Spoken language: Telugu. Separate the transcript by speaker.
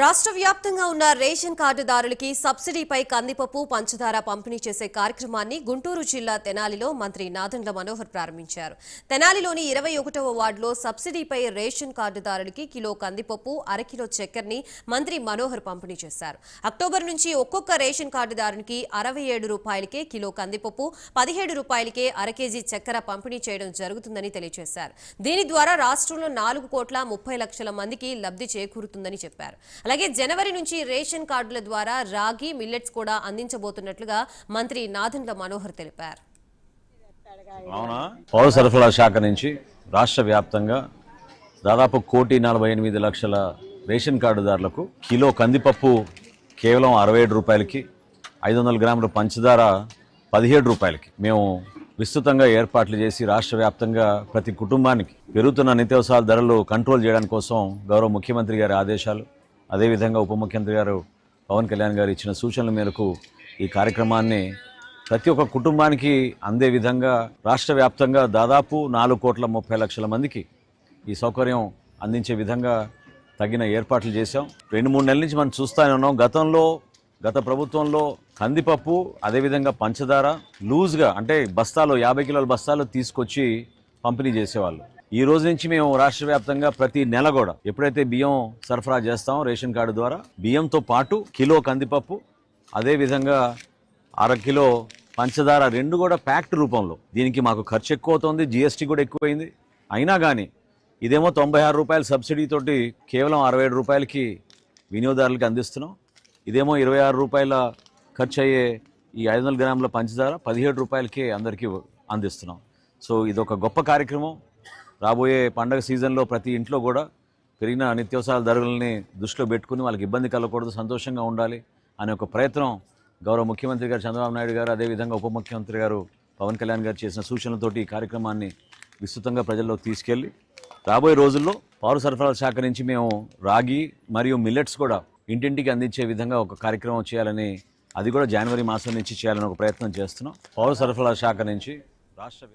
Speaker 1: రాష్ట్ర వ్యాప్తంగా ఉన్న రేషన్ కార్డుదారులకి సబ్సిడీపై కందిపప్పు పంచదార పంపిణీ చేసే కార్యక్రమాన్ని గుంటూరు జిల్లా తెనాలిలో మంత్రి నాదెండ్ల మనోహర్ ప్రారంభించారు. తెనాలిలోని 21వ వార్డులో సబ్సిడీపై రేషన్ కార్డుదారులకి కిలో కందిపప్పు, అరకిలో చక్కెరని మంత్రి మనోహర్ పంపిణీ చేశారు. అక్టోబర్ నుంచి ఒక్కొక్క రేషన్ కార్డుదారునికి 67 రూపాయలకే కిలో కందిపప్పు, 17 రూపాయలకే అరకేజీ చక్కెర పంపిణీ చేయడం జరుగుతుందని తెలియజేశారు. దీని ద్వారా రాష్ట్రంలో 4,30,00,000 మందికి లబ్ధి చేకూరుతుందని చెప్పారు. అలాగే జనవరి నుంచి రేషన్ కార్డుల ద్వారా రాగి, మిల్లెట్స్ కూడా అందించబోతున్నట్లుగా మంత్రి నాదెండ్ల మనోహర్ తెలిపారు.
Speaker 2: పౌర సరఫరాల శాఖ నుంచి రాష్ట్ర వ్యాప్తంగా దాదాపు 1,48,00,000 రేషన్ కార్డుదారులకు కిలో కందిపప్పు కేవలం 67 రూపాయలకి, 500 గ్రాముల పంచదార 17 రూపాయలకి మేము విస్తృతంగా ఏర్పాట్లు చేసి రాష్ట్ర వ్యాప్తంగా ప్రతి కుటుంబానికి పెరుగుతున్న నిత్యావసరాల ధరలు కంట్రోల్ చేయడానికి కోసం గౌరవ ముఖ్యమంత్రి గారి ఆదేశాలు, అదేవిధంగా ఉప ముఖ్యమంత్రి గారు పవన్ కళ్యాణ్ గారు ఇచ్చిన సూచనల మేరకు ఈ కార్యక్రమాన్ని ప్రతి ఒక్క కుటుంబానికి అందే విధంగా రాష్ట్ర వ్యాప్తంగా దాదాపు 4,30,00,000 మందికి ఈ సౌకర్యం అందించే విధంగా తగిన ఏర్పాట్లు చేశాం. 2-3 నెలల నుంచి మనం చూస్తూనే ఉన్నాం. గత ప్రభుత్వంలో కందిపప్పు అదేవిధంగా పంచదార లూజ్గా అంటే బస్తాలు 50 కిలోల బస్తాలు తీసుకొచ్చి పంపిణీ చేసేవాళ్ళు. ఈ రోజు నుంచి మేము రాష్ట్ర వ్యాప్తంగా ప్రతి నెల కూడా ఎప్పుడైతే బియ్యం సరఫరా చేస్తామో రేషన్ కార్డు ద్వారా బియ్యంతో పాటు కిలో కందిపప్పు అదేవిధంగా అరకిలో పంచదార 2 కూడా ప్యాక్డ్ రూపంలో. దీనికి మాకు ఖర్చు ఎక్కువ అవుతుంది, జిఎస్టీ కూడా ఎక్కువైంది. అయినా కానీ ఇదేమో 96 రూపాయల సబ్సిడీతోటి కేవలం 67 రూపాయలకి వినియోగదారులకి అందిస్తున్నాం. ఇదేమో 26 రూపాయల ఖర్చు అయ్యే ఈ 500 గ్రాముల పంచదార 17 రూపాయలకే అందరికీ అందిస్తున్నాం. సో ఇదొక గొప్ప కార్యక్రమం. రాబోయే పండగ సీజన్లో ప్రతి ఇంట్లో కూడా పెరిగిన నిత్యావసరాల ధరలని దృష్టిలో పెట్టుకుని వాళ్ళకి ఇబ్బంది కలగకూడదు, సంతోషంగా ఉండాలి అనే ఒక ప్రయత్నం గౌరవ ముఖ్యమంత్రి గారు చంద్రబాబు నాయుడు గారు అదేవిధంగా ఉప ముఖ్యమంత్రి గారు పవన్ కళ్యాణ్ గారు చేసిన సూచనలతోటి ఈ కార్యక్రమాన్ని విస్తృతంగా ప్రజల్లోకి తీసుకెళ్ళి రాబోయే రోజుల్లో పౌర సరఫరాల శాఖ నుంచి మేము రాగి మరియు మిల్లెట్స్ కూడా ఇంటింటికి అందించే విధంగా ఒక కార్యక్రమం చేయాలని, అది కూడా జనవరి మాసం నుంచి చేయాలని ఒక ప్రయత్నం చేస్తున్నాం. పౌర సరఫరాల శాఖ నుంచి రాష్ట్ర